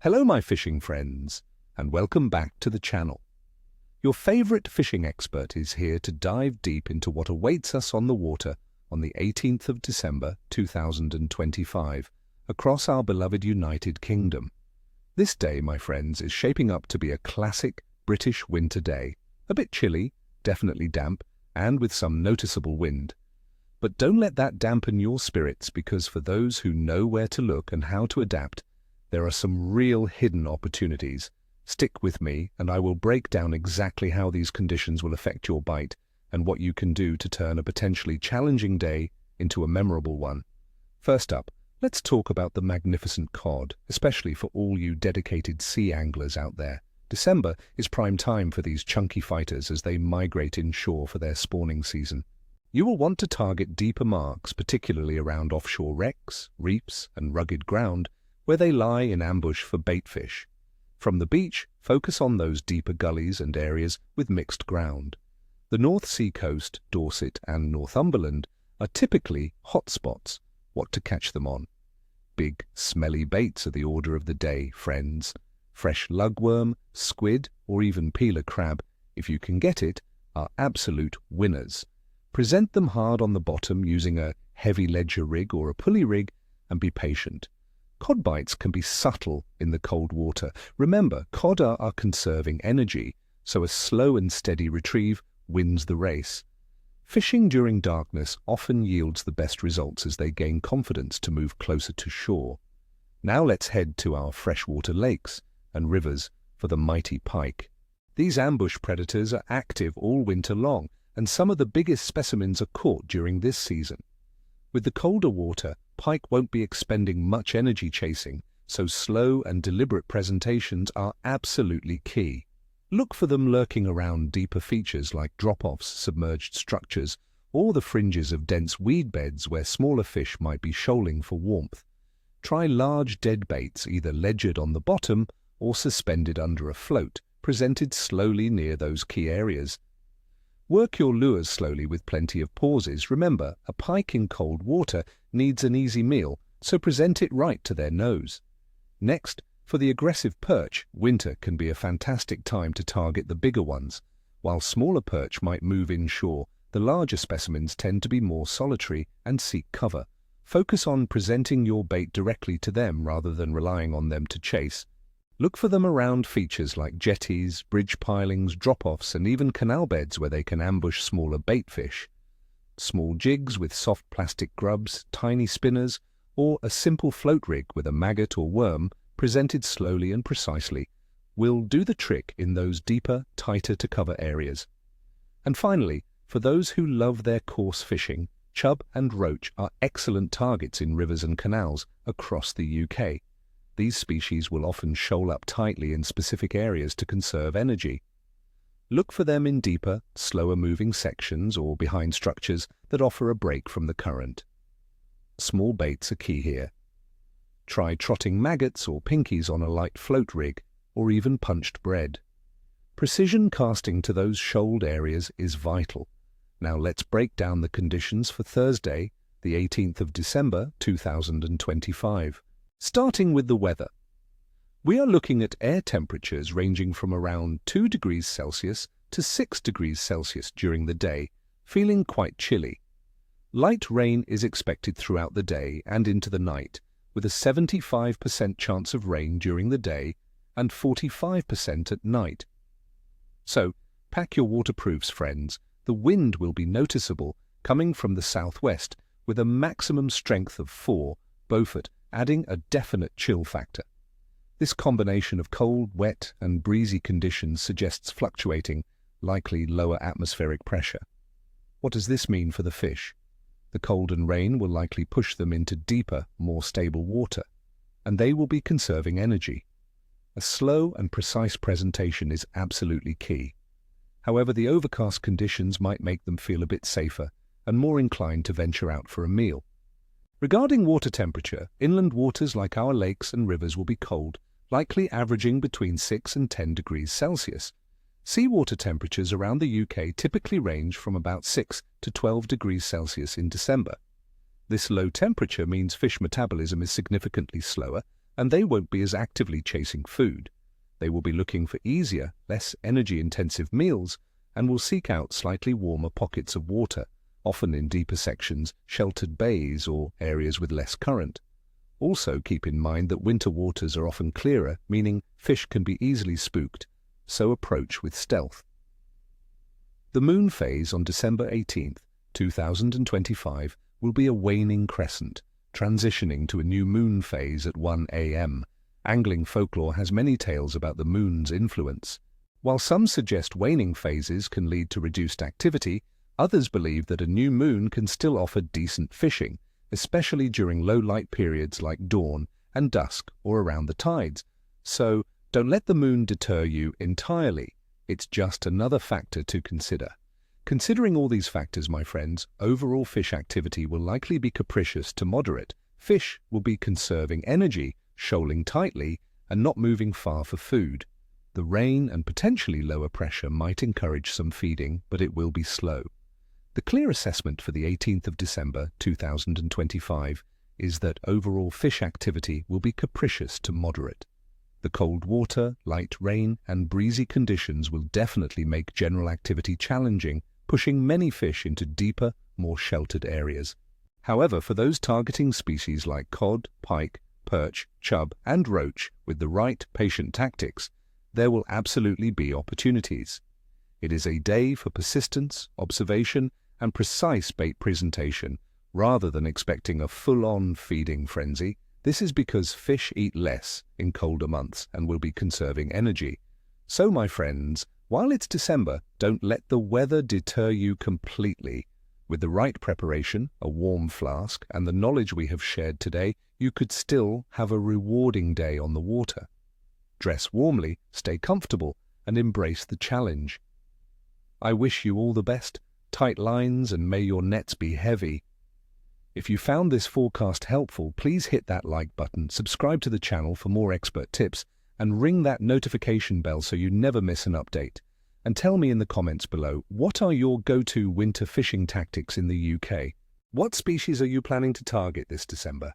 Hello my fishing friends, and welcome back to the channel. Your favorite fishing expert is here to dive deep into what awaits us on the water on the 18th of December 2025 across our beloved United Kingdom. This day, my friends, is shaping up to be a classic British winter day. A bit chilly, definitely damp, and with some noticeable wind. But don't let that dampen your spirits, because for those who know where to look and how to adapt, there are some real hidden opportunities. Stick with me and I will break down exactly how these conditions will affect your bite and what you can do to turn a potentially challenging day into a memorable one. First up, let's talk about the magnificent cod, especially for all you dedicated sea anglers out there. December is prime time for these chunky fighters as they migrate inshore for their spawning season. You will want to target deeper marks, particularly around offshore wrecks, reefs, and rugged ground, where they lie in ambush for baitfish. From the beach, focus on those deeper gullies and areas with mixed ground. The North Sea coast, Dorset and Northumberland are typically hot spots. What to catch them on? Big, smelly baits are the order of the day, friends. Fresh lugworm, squid, or even peeler crab, if you can get it, are absolute winners. Present them hard on the bottom using a heavy ledger rig or a pulley rig, and be patient. Cod bites can be subtle in the cold water. Remember, cod are conserving energy, so a slow and steady retrieve wins the race. Fishing during darkness often yields the best results as they gain confidence to move closer to shore. Now let's head to our freshwater lakes and rivers for the mighty pike. These ambush predators are active all winter long, and some of the biggest specimens are caught during this season. With the colder water, pike won't be expending much energy chasing, so slow and deliberate presentations are absolutely key. Look for them lurking around deeper features like drop-offs, submerged structures, or the fringes of dense weed beds where smaller fish might be shoaling for warmth. Try large dead baits, either ledgered on the bottom or suspended under a float, presented slowly near those key areas. Work your lures slowly with plenty of pauses. Remember, a pike in cold water needs an easy meal, so present it right to their nose. Next, for the aggressive perch, winter can be a fantastic time to target the bigger ones. While smaller perch might move inshore, the larger specimens tend to be more solitary and seek cover. Focus on presenting your bait directly to them rather than relying on them to chase. Look for them around features like jetties, bridge pilings, drop-offs, and even canal beds where they can ambush smaller baitfish. Small jigs with soft plastic grubs, tiny spinners, or a simple float rig with a maggot or worm presented slowly and precisely will do the trick in those deeper, tighter-to-cover areas. And finally, for those who love their coarse fishing, chub and roach are excellent targets in rivers and canals across the UK. These species will often shoal up tightly in specific areas to conserve energy. Look for them in deeper, slower-moving sections or behind structures that offer a break from the current. Small baits are key here. Try trotting maggots or pinkies on a light float rig, or even punched bread. Precision casting to those shoaled areas is vital. Now let's break down the conditions for Thursday, the 18th of December 2025. Starting with the weather. We are looking at air temperatures ranging from around 2 degrees Celsius to 6 degrees Celsius during the day, feeling quite chilly. Light rain is expected throughout the day and into the night, with a 75% chance of rain during the day and 45% at night. So, pack your waterproofs, friends. The wind will be noticeable, coming from the southwest, with a maximum strength of 4 Beaufort, adding a definite chill factor. This combination of cold, wet, and breezy conditions suggests fluctuating, likely lower atmospheric pressure. What does this mean for the fish? The cold and rain will likely push them into deeper, more stable water, and they will be conserving energy. A slow and precise presentation is absolutely key. However, the overcast conditions might make them feel a bit safer and more inclined to venture out for a meal. Regarding water temperature, inland waters like our lakes and rivers will be cold, likely averaging between 6 and 10 degrees Celsius. Seawater temperatures around the UK typically range from about 6 to 12 degrees Celsius in December. This low temperature means fish metabolism is significantly slower and they won't be as actively chasing food. They will be looking for easier, less energy-intensive meals and will seek out slightly warmer pockets of water, often in deeper sections, sheltered bays, or areas with less current. Also keep in mind that winter waters are often clearer, meaning fish can be easily spooked, so approach with stealth. The moon phase on December 18th, 2025 will be a waning crescent, transitioning to a new moon phase at 1 a.m. Angling folklore has many tales about the moon's influence. While some suggest waning phases can lead to reduced activity, others believe that a new moon can still offer decent fishing, especially during low-light periods like dawn and dusk or around the tides. So, don't let the moon deter you entirely. It's just another factor to consider. Considering all these factors, my friends, overall fish activity will likely be capricious to moderate. Fish will be conserving energy, shoaling tightly, and not moving far for food. The rain and potentially lower pressure might encourage some feeding, but it will be slow. The clear assessment for the 18th of December 2025 is that overall fish activity will be capricious to moderate. The cold water, light rain, and breezy conditions will definitely make general activity challenging, pushing many fish into deeper, more sheltered areas. However, for those targeting species like cod, pike, perch, chub, and roach with the right patient tactics, there will absolutely be opportunities. It is a day for persistence, observation, and precise bait presentation, rather than expecting a full-on feeding frenzy. This is because fish eat less in colder months and will be conserving energy. So, my friends, while it's December, don't let the weather deter you completely. With the right preparation, a warm flask, and the knowledge we have shared today, you could still have a rewarding day on the water. Dress warmly, stay comfortable, and embrace the challenge. I wish you all the best, tight lines, and may your nets be heavy. If you found this forecast helpful, please hit that like button, subscribe to the channel for more expert tips, and ring that notification bell so you never miss an update. And tell me in the comments below, what are your go-to winter fishing tactics in the UK? What species are you planning to target this December?